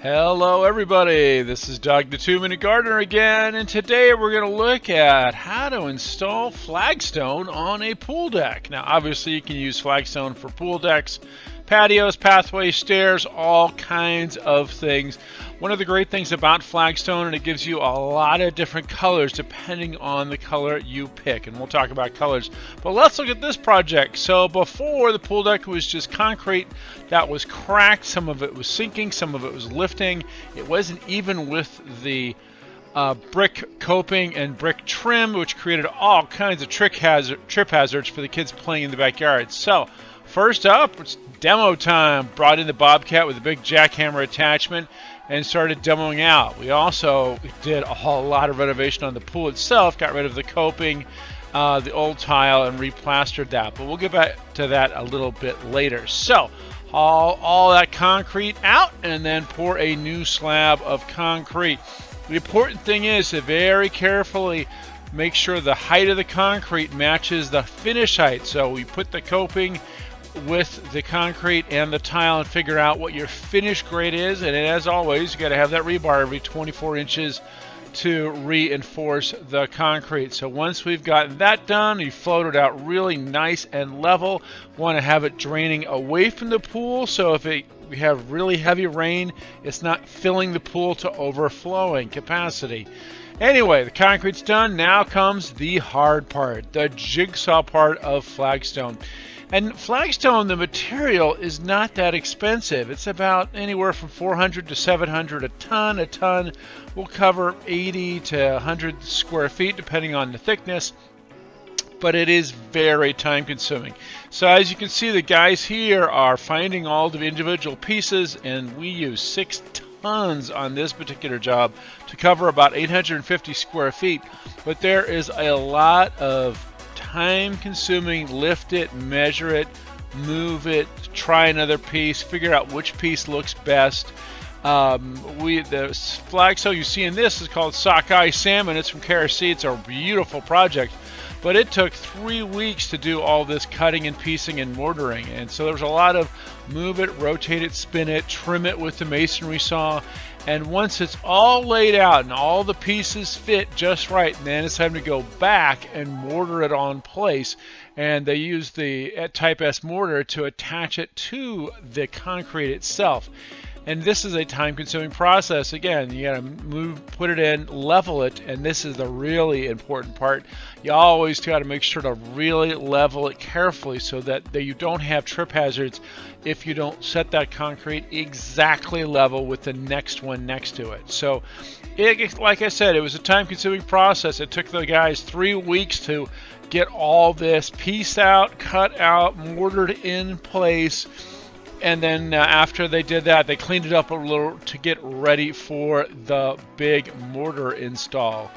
Hello everybody, this is Doug the 2-Minute Gardener again, and today we're going to look at how to install flagstone on a pool deck. Now obviously you can use flagstone for pool decks, patios, pathways, stairs, all kinds of things. One of the great things about flagstone, and it gives you a lot of different colors depending on the color you pick, and we'll talk about colors. But let's look at this project. So before, the pool deck was just concrete that was cracked, some of it was sinking, some of it was lifting. It wasn't even with the brick coping and brick trim, which created all kinds of trip hazards for the kids playing in the backyard. So first up, it's demo time. Brought in the Bobcat with a big jackhammer attachment and started demoing out. We also did a whole lot of renovation on the pool itself, got rid of the coping, the old tile, and replastered that. But we'll get back to that a little bit later. So haul all that concrete out and then pour a new slab of concrete. The important thing is to very carefully make sure the height of the concrete matches the finish height. So we put the coping with the concrete and the tile and figure out what your finish grade is, and as always you got to have that rebar every 24 inches to reinforce the concrete. So once we've gotten that done, we float it out really nice and level. Want to have it draining away from the pool, so if we have really heavy rain, it's not filling the pool to overflowing capacity. Anyway, the concrete's done. Now comes the hard part, the jigsaw part of flagstone. And flagstone, the material, is not that expensive. It's about anywhere from $400 to $700 a ton. A ton will cover 80 to 100 square feet depending on the thickness, but it is very time consuming. So as you can see, the guys here are finding all the individual pieces, and we use 6 tons on this particular job to cover about 850 square feet. But there is a lot of time-consuming. Lift it, measure it, move it, try another piece, figure out which piece looks best. The flagstone you see in this is called sockeye salmon. It's from KRC. It's a beautiful project, but it took 3 weeks to do all this cutting and piecing and mortaring, and so there's a lot of move it, rotate it, spin it, trim it with the masonry saw. And once it's all laid out and all the pieces fit just right, then it's time to go back and mortar it on place. And they use the Type S mortar to attach it to the concrete itself. And this is a time-consuming process. Again, you gotta put it in, level it, and this is the really important part. You always gotta make sure to really level it carefully so that you don't have trip hazards if you don't set that concrete exactly level with the next one next to it. So, like I said, it was a time-consuming process. It took the guys 3 weeks to get all this pieced out, cut out, mortared in place. And then after they did that, they cleaned it up a little to get ready for the big mortar install.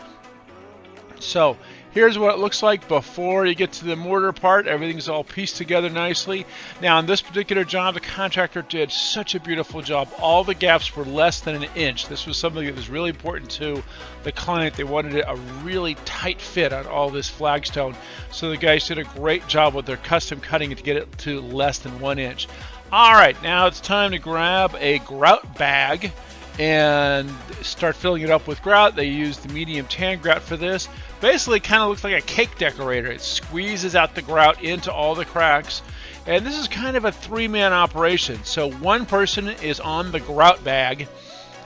So here's what it looks like before you get to the mortar part. Everything's all pieced together nicely. Now on this particular job, the contractor did such a beautiful job. All the gaps were less than an inch. This was something that was really important to the client. They wanted a really tight fit on all this flagstone. So the guys did a great job with their custom cutting to get it to less than 1 inch. Alright, now it's time to grab a grout bag and start filling it up with grout. They use the medium tan grout for this. Basically, it kind of looks like a cake decorator. It squeezes out the grout into all the cracks. And this is kind of a 3-man operation. So one person is on the grout bag,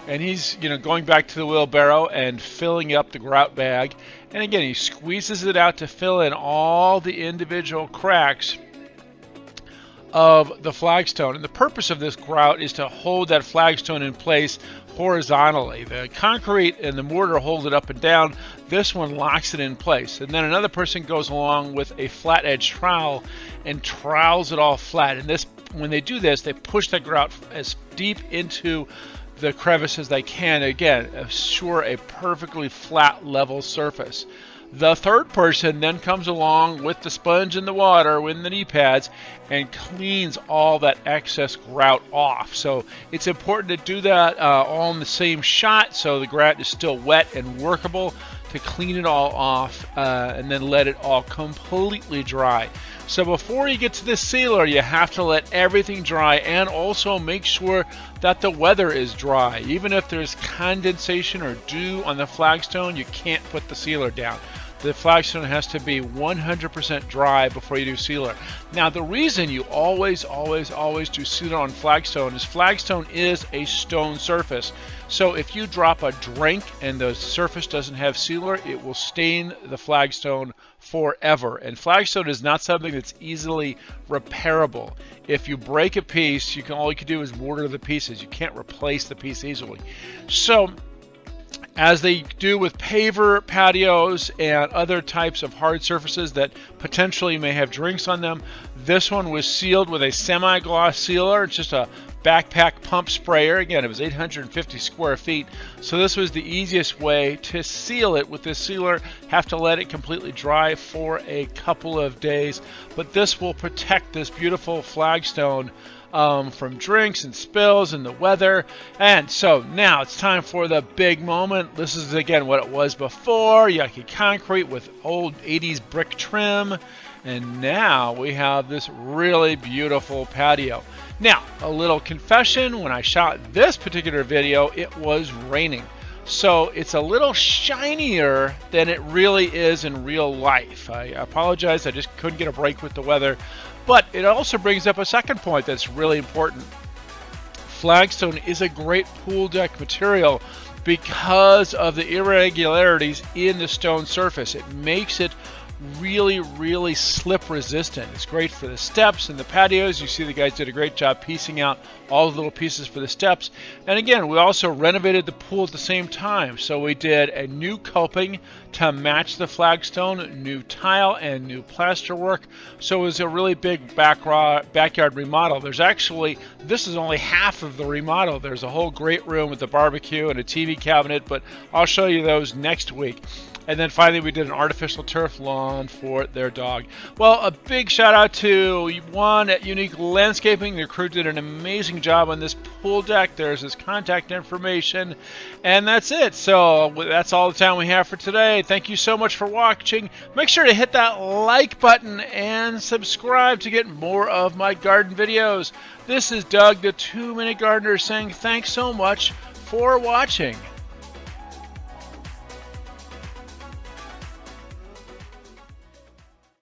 and he's going back to the wheelbarrow and filling up the grout bag. And again, he squeezes it out to fill in all the individual cracks of the flagstone. And the purpose of this grout is to hold that flagstone in place horizontally. The concrete and the mortar hold it up and down. This one locks it in place. And then another person goes along with a flat edge trowel and trowels it all flat. And when they do this, they push the grout as deep into the crevice as they can. Again, assure a perfectly flat, level surface. The third person then comes along with the sponge and the water with the knee pads and cleans all that excess grout off. So it's important to do that all in the same shot so the grout is still wet and workable to to clean it all off and then let it all completely dry. So before you get to the sealer, you have to let everything dry and also make sure that the weather is dry. Even if there's condensation or dew on the flagstone, you can't put the sealer down. The flagstone has to be 100% dry before you do sealer. Now, the reason you always do sealer on flagstone is flagstone is a stone surface. So if you drop a drink and the surface doesn't have sealer, it will stain the flagstone forever. And flagstone is not something that's easily repairable. If you break a piece, all you can do is mortar the pieces. You can't replace the piece easily. So as they do with paver patios and other types of hard surfaces that potentially may have drinks on them, this one was sealed with a semi-gloss sealer. It's just a backpack pump sprayer. Again, it was 850 square feet, so this was the easiest way to seal it with this sealer. Have to let it completely dry for a couple of days, but this will protect this beautiful flagstone from drinks and spills and the weather. And so now it's time for the big moment. This is again what it was before, yucky concrete with old 80s brick trim, and now we have this really beautiful patio. Now, a little confession, when I shot this particular video, it was raining. So it's a little shinier than it really is in real life. I apologize, I just couldn't get a break with the weather. But it also brings up a second point that's really important. Flagstone is a great pool deck material because of the irregularities in the stone surface. It makes it really slip resistant. It's great for the steps and the patios. You see the guys did a great job piecing out all the little pieces for the steps. And again, we also renovated the pool at the same time. So we did a new coping to match the flagstone, new tile, and new plaster work. So it was a really big backyard remodel. There's actually, this is only half of the remodel. There's a whole great room with the barbecue and a TV cabinet, but I'll show you those next week. And then finally, we did an artificial turf lawn for their dog. Well, a big shout out to Juan at Unique Landscaping. The crew did an amazing job on this pool deck. There's his contact information. And that's it. So that's all the time we have for today. Thank you so much for watching. Make sure to hit that like button and subscribe to get more of my garden videos. This is Doug, the 2-Minute Gardener, saying thanks so much for watching.